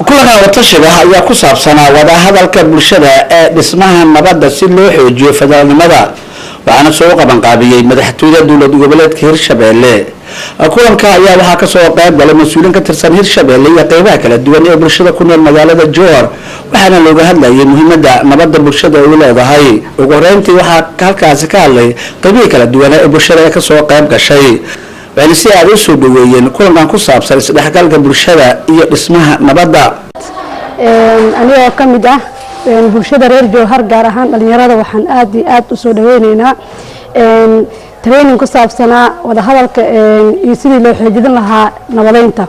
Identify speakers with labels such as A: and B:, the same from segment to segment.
A: kulanka watashiga ayaa ku saabsanaa wada hadalka bulshada ee dhismaha nabadda si loo xoojiyo federaalnimada waxaana soo qaban qaabiyay madaxtooyada dowlad goboleedka Hirshabelle kulanka ayaa waxa ka soo qayb galay mas'uuliin ka tirsan Hirshabelle iyo qaybaha kala duwan ee bulshada ku nool magaalada Jowhar waxaana looga hadlayay muhiimadda nabadda bulshada ay leedahay ugu horeyntii waxa halkaas ka hadlay qaybaha kala duwan ee bulshada ka soo qayb gashay waxay si aad u soo dhaweeyeen kulankan ku saabsan isdhexgalka bulshada iyo dhismaha nabadda
B: aniga ka mid ah bulshada reer Jowhar gaar ahaan dhalinyarada waxaan aad iyo aad u soo dhaweynaynaa training ku saabsanaa wada hadalka iyo sidii loo xoojin lahaa nabadeynta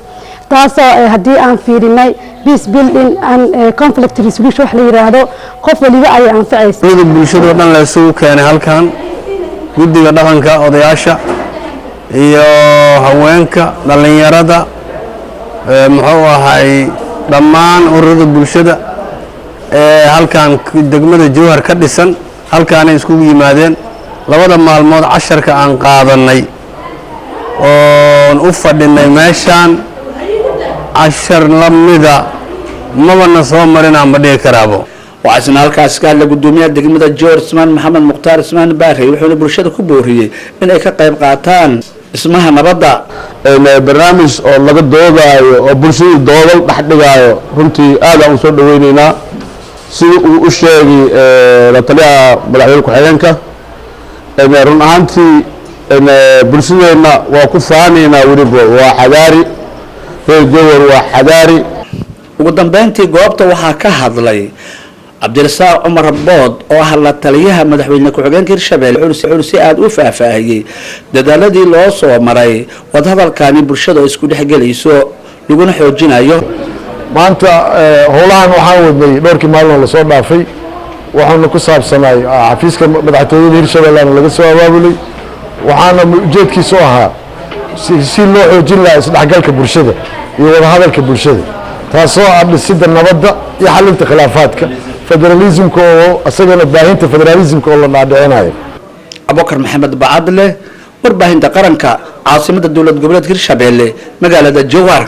B: taasoo haddii aan fiirinay peace building and conflict resolution wax la yiraahdo qof waliba ay anfacayso
C: bulshada dhan la soo keenay halkan guddiga dhaqanka odayaasha iyo haweenka dhalinyarada muxuu ahay dhammaan ururada bulshada halkan degmada Jowhar ka dhisan halkaan isku yimaadeen labada maalmood casharka aan qaadanay oo u fadhinay meeshaan cashar lamida mabana soo marinaa ma dhigi karaabo
A: waxaana halkaas ka la gudoomiyaha degmada Jowhar Ismaan Maxamed Muqtaar Ismaan Baari wuxuu bulshada ku booriyay in ay ka qayb qaataan ismaha nabadda
D: barnaamij oo laga doodayo oo bulshada doodal dhaxdhigayo runtii aad aan soo dhaweynaynaa sida uu u sheegay la taliyaha madaxweynaha ku-xigeenka run ahaantii bulshadeena waa ku faanaynaa weliba waa xadaari reer Jowhar waa xadaari
A: ugu dambeyntii goobta waxaa ka hadlay Cabdirasaaq Umar Bood oo ah la taliyaha madaxweynaha ku-xigeenka Hirshabelle wuxuu si aad u faahfaahiyay dadaaladii loo soo maray wada hadalkaani bulshada isku dhexgalayso laguna xoojinayo
D: maanta howlahan waxaan wadnay dhowrkii maalin la soo dhaafay waxaanu ku saabsanay xafiiska madaxtooyada Hirshabelle laga soo abaabulay waxaana ujeedkiisu ahaa si loo xoojin lahaa isdhexgalka bulshada iyo wada hadalka bulshada taasoo ah dhisidda nabadda iyo xalinta khilaafaadka federalismka oo asagana baahinta federalismka oo la dhaadhicinayo
A: Abubakar Maxamed Bacadle warbaahinta qaranka caasimadda dowlad goboleedka Hirshabelle magaalada Jowhar.